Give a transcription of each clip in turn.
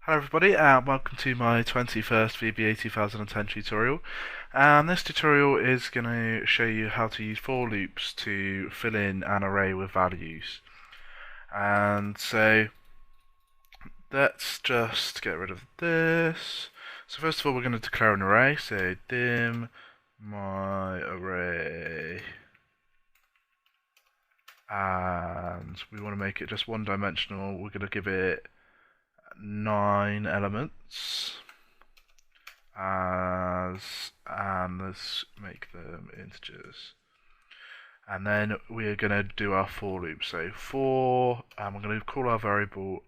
Hello everybody and welcome to my 21st VBA 2010 tutorial, and this tutorial is going to show you how to use for loops to fill in an array with values. And so let's just get rid of this. So first of all we're going to declare an array, so dim my array, and we want to make it just one dimensional. We're going to give it 9 elements and let's make them integers, and then we're going to do our for loop. So for we're going to call our variable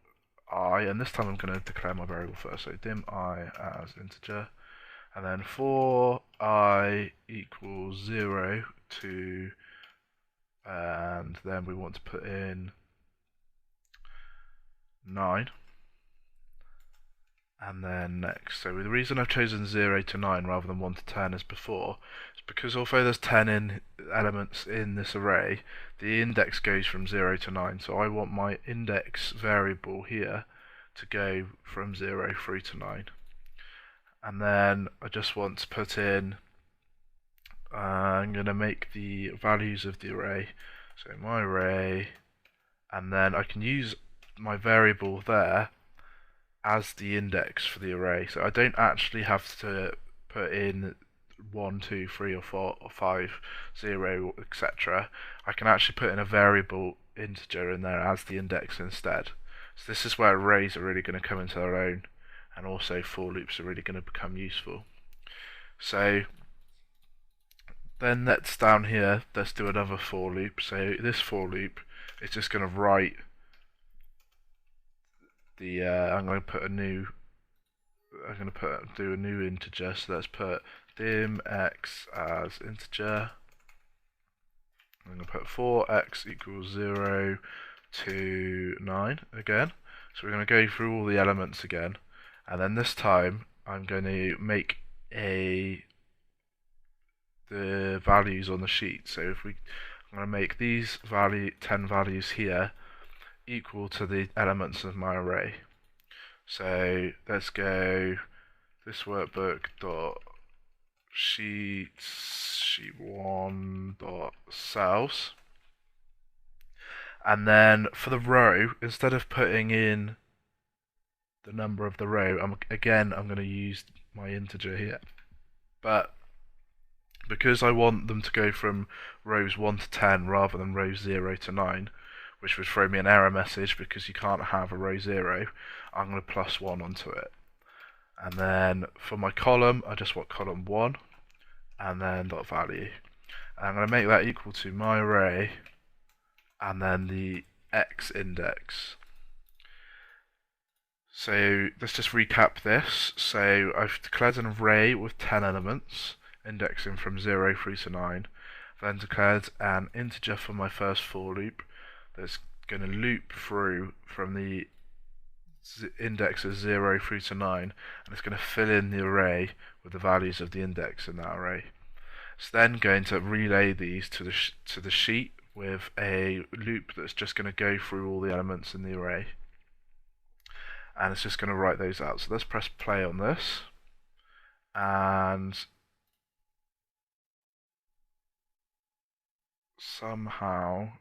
I, and this time I'm going to declare my variable first, so dim I as integer, and then for I equals 0 to, and then we want to put in 9. And then next, so the reason I've chosen 0 to 9 rather than 1 to 10 as before is because although there's 10 elements in this array, the index goes from 0 to 9, so I want my index variable here to go from 0 through to 9. And then I just want to put in, I'm going to make the values of the array, so my array, and then I can use my variable there as the index for the array, so I don't actually have to put in 1, 2, 3 or 4 or 5, 0, etc. I can actually put in a variable integer in there as the index instead. So this is where arrays are really going to come into their own, and also for loops are really going to become useful. So then let's down here, let's do another for loop. So this for loop is just going to write the I'm going to put a new, do a new integer, so let's put dim x as integer. I'm going to put for x equals 0 to 9 again, so we're going to go through all the elements again, and then this time I'm going to make the values on the sheet. So I'm going to make these 10 values here equal to the elements of my array. So let's go this workbook dot sheet1 dot cells, and then for the row, instead of putting in the number of the row, I'm going to use my integer here, but because I want them to go from rows 1 to 10 rather than rows 0 to 9, which would throw me an error message because you can't have a row 0, I'm going to plus 1 onto it. And then for my column, I just want column 1, and then dot value. And I'm going to make that equal to my array, and then the x index. So let's just recap this. So I've declared an array with 10 elements, indexing from 0 through to 9. Then declared an integer for my first for loop that's going to loop through from the index of 0 through to 9, and it's going to fill in the array with the values of the index in that array. It's then going to relay these to the sheet with a loop that's just going to go through all the elements in the array, and it's just going to write those out. So let's press play on this, and somehow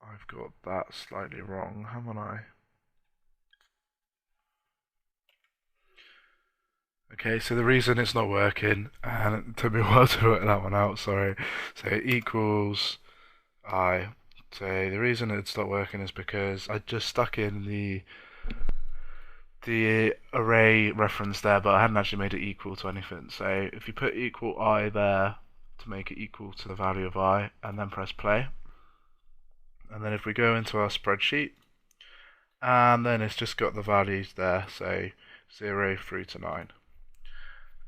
I've got that slightly wrong, haven't I? Okay, so the reason it's not working, and it took me a while to work that one out, sorry. So it equals I. So the reason it's not working is because I just stuck in the array reference there, but I hadn't actually made it equal to anything. So if you put equal I there to make it equal to the value of I, and then press play, and then if we go into our spreadsheet, and then it's just got the values there, so 0 through to 9.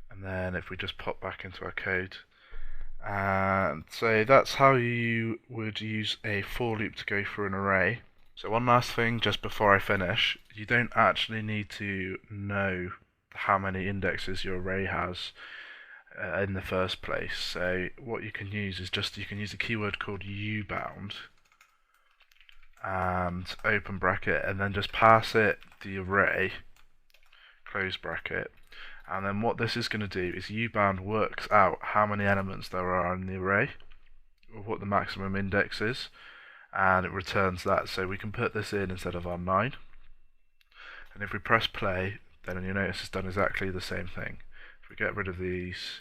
And then if we just pop back into our code, and so that's how you would use a for loop to go through an array. So one last thing just before I finish, you don't actually need to know how many indexes your array has in the first place. So what you can use is you can use a keyword called ubound, and open bracket, and then just pass it the array, close bracket. And then what this is going to do is ubound works out how many elements there are in the array, or what the maximum index is, and it returns that. So we can put this in instead of our 9. And if we press play, then you notice it's done exactly the same thing. If we get rid of these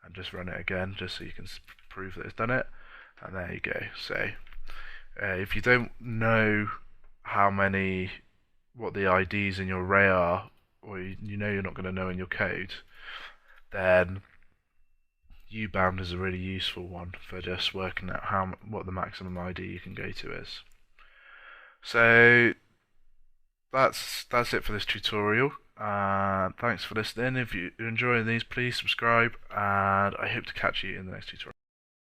and just run it again, just so you can prove that it's done it, and there you go. So if you don't know what the IDs in your array are, or you know you're not going to know in your code, then ubound is a really useful one for just working out what the maximum ID you can go to is. So that's it for this tutorial. Thanks for listening. If you're enjoying these, please subscribe, and I hope to catch you in the next tutorial.